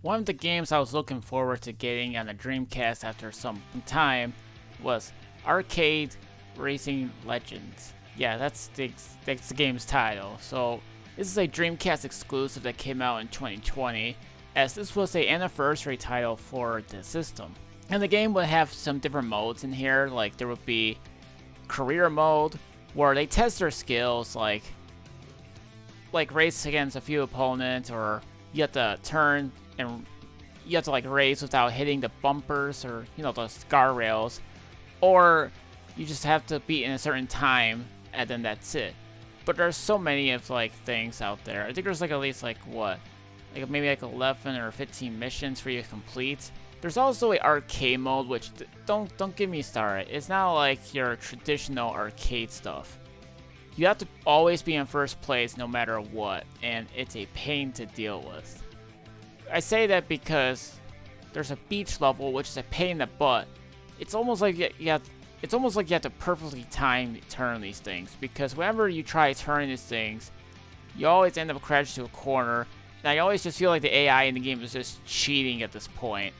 One of the games I was looking forward to getting on the Dreamcast after some time was Arcade Racing Legends. Yeah, that's the game's title. So this is a Dreamcast exclusive that came out in 2020, as this was an anniversary title for the system. And the game would have some different modes in here, like there would be career mode, where they test their skills, like race against a few opponents, or you have to turn and you have to race without hitting the bumpers or the guardrails, or you just have to beat in a certain time and then that's it. But there's so many of things out there. I think there's at least maybe 11 or 15 missions for you to complete. There's also a arcade mode, which don't get me started. It's not like your traditional arcade stuff. You have to always be in first place no matter what, and it's a pain to deal with. I say that because there's a beach level, which is a pain in the butt. It's almost like you have to perfectly time turn these things, because whenever you try turning these things, you always end up crashing to a corner. And I always just feel like the AI in the game is just cheating at this point.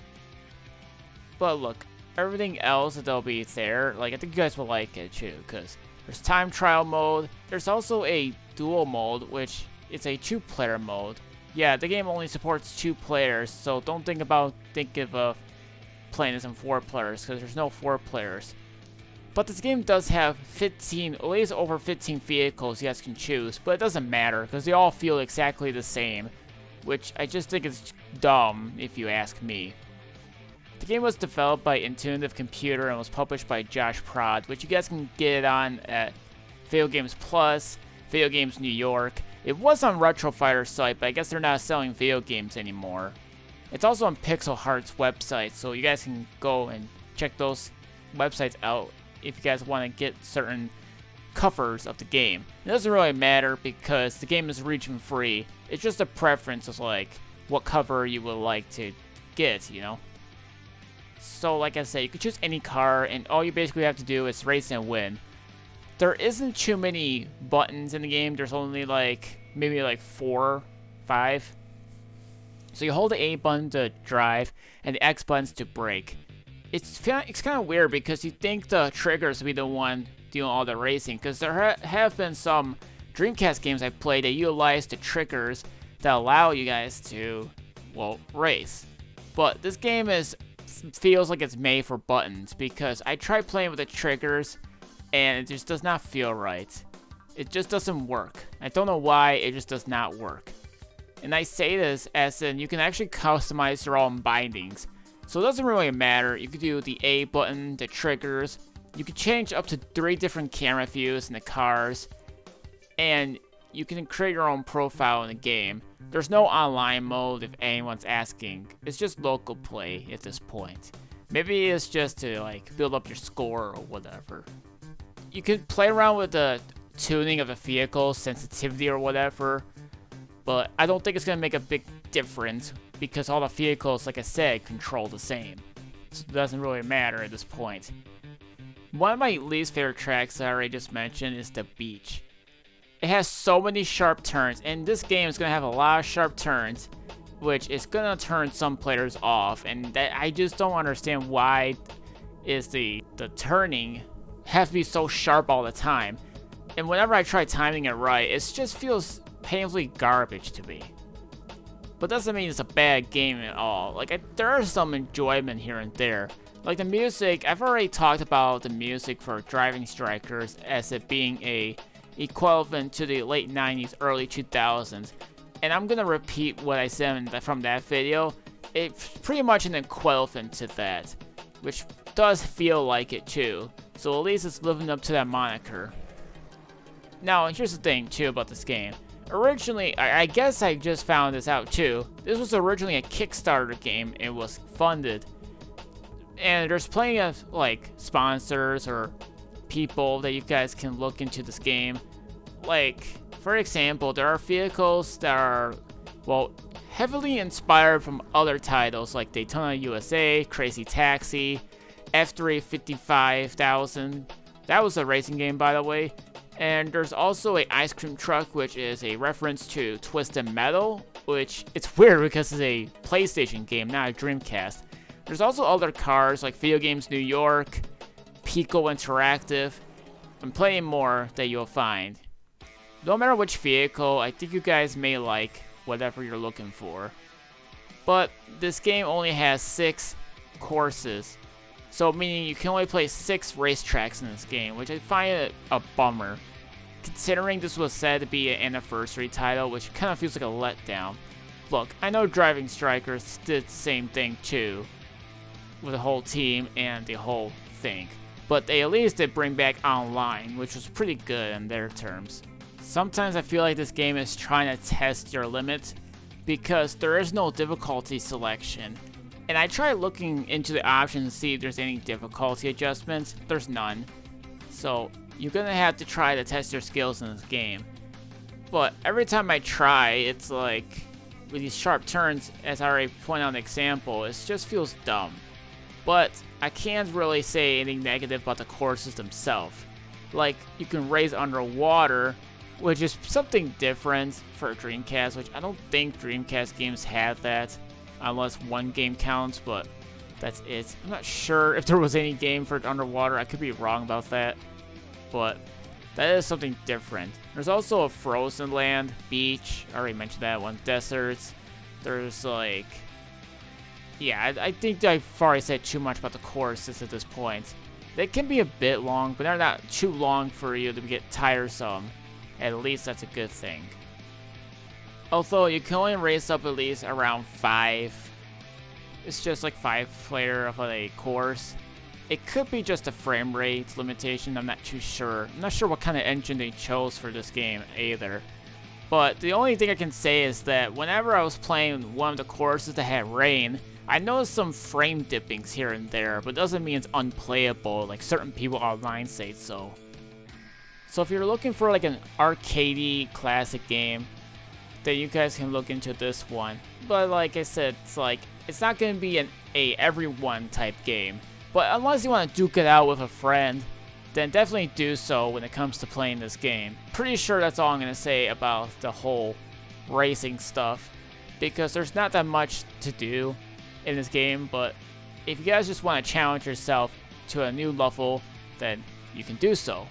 But look, everything else that'll be there, I think you guys will like it too, because there's time trial mode. There's also a dual mode, which is a 2-player mode. Yeah, the game only supports 2 players, so don't think of playing this in 4 players, because there's no 4 players. But this game does have at least over 15 vehicles you guys can choose, but it doesn't matter, because they all feel exactly the same, which I just think is dumb, if you ask me. The game was developed by Intuitive Computer and was published by joshprod, which you guys can get it on at Video Games Plus, Video Games New York. It was on Retro Fighter's site, but I guess they're not selling video games anymore. It's also on Pixel Heart's website, so you guys can go and check those websites out if you guys want to get certain covers of the game. It doesn't really matter because the game is region free. It's just a preference of what cover you would like to get, So like I said, you can choose any car, and all you basically have to do is race and win. There isn't too many buttons in the game. There's only maybe 4, 5. So you hold the A button to drive and the X buttons to brake. It's kind of weird because you think the triggers will be the one doing all the racing, because there have been some Dreamcast games I played that utilize the triggers that allow you guys to, race. But this game feels like it's made for buttons, because I tried playing with the triggers and it just does not feel right. It just doesn't work. I don't know why, it just does not work. And I say this as in you can actually customize your own bindings. So it doesn't really matter. You can do the A button, the triggers. You can change up to 3 different camera views in the cars. And you can create your own profile in the game. There's no online mode if anyone's asking. It's just local play at this point. Maybe it's just to build up your score or whatever. You can play around with the tuning of the vehicle, sensitivity or whatever. But I don't think it's going to make a big difference, because all the vehicles, like I said, control the same. So it doesn't really matter at this point. One of my least favorite tracks that I already just mentioned is the beach. It has so many sharp turns, and this game is going to have a lot of sharp turns, which is going to turn some players off, and that I just don't understand why is the turning have to be so sharp all the time. And whenever I try timing it right, it just feels painfully garbage to me. But doesn't mean it's a bad game at all. There is some enjoyment here and there. The music, I've already talked about the music for Driving Strikers as it being a equivalent to the late 90s, early 2000s. And I'm gonna repeat what I said from that video. It's pretty much an equivalent to that, which does feel like it too. So at least it's living up to that moniker. Now, here's the thing too about this game. Originally, I guess I just found this out too. This was originally a Kickstarter game. It was funded. And there's plenty of sponsors or people that you guys can look into this game. For example, there are vehicles that are, heavily inspired from other titles like Daytona USA, Crazy Taxi, F3 55,000. That was a racing game, by the way. And there's also a ice cream truck, which is a reference to Twisted Metal, which it's weird because it's a PlayStation game, not a Dreamcast. There's also other cars like Video Games New York, Pico Interactive, and plenty more that you'll find. No matter which vehicle, I think you guys may like whatever you're looking for. But this game only has 6 courses, so meaning you can only play 6 racetracks in this game, which I find a bummer, considering this was said to be an anniversary title, which kind of feels like a letdown. Look, I know Driving Strikers did the same thing too, with the whole team and the whole thing, but they at least did bring back online, which was pretty good in their terms. Sometimes I feel like this game is trying to test your limit, because there is no difficulty selection. And I tried looking into the options to see if there's any difficulty adjustments. There's none. So you're gonna have to try to test your skills in this game. But every time I try, it's like, with these sharp turns, as I already pointed out in the example, it just feels dumb. But I can't really say anything negative about the courses themselves. Like, you can race underwater, which is something different for Dreamcast, which I don't think Dreamcast games have that, unless one game counts, but that's it. I'm not sure if there was any game for underwater. I could be wrong about that, but that is something different. There's also a frozen land, beach, I already mentioned that one, deserts. There's like, yeah, I think I've already said too much about the courses at this point. They can be a bit long, but they're not too long for you to get tiresome. At least that's a good thing. Although you can only race up at least around 5. It's just like 5 player of a course. It could be just a frame rate limitation, I'm not too sure. I'm not sure what kind of engine they chose for this game either. But the only thing I can say is that whenever I was playing one of the courses that had rain, I noticed some frame dippings here and there, but it doesn't mean it's unplayable like certain people online say so. So if you're looking for like an arcadey classic game, then you guys can look into this one. But like I said, it's not going to be a everyone type game. But unless you want to duke it out with a friend, then definitely do so when it comes to playing this game. Pretty sure that's all I'm going to say about the whole racing stuff, because there's not that much to do in this game. But if you guys just want to challenge yourself to a new level, then you can do so.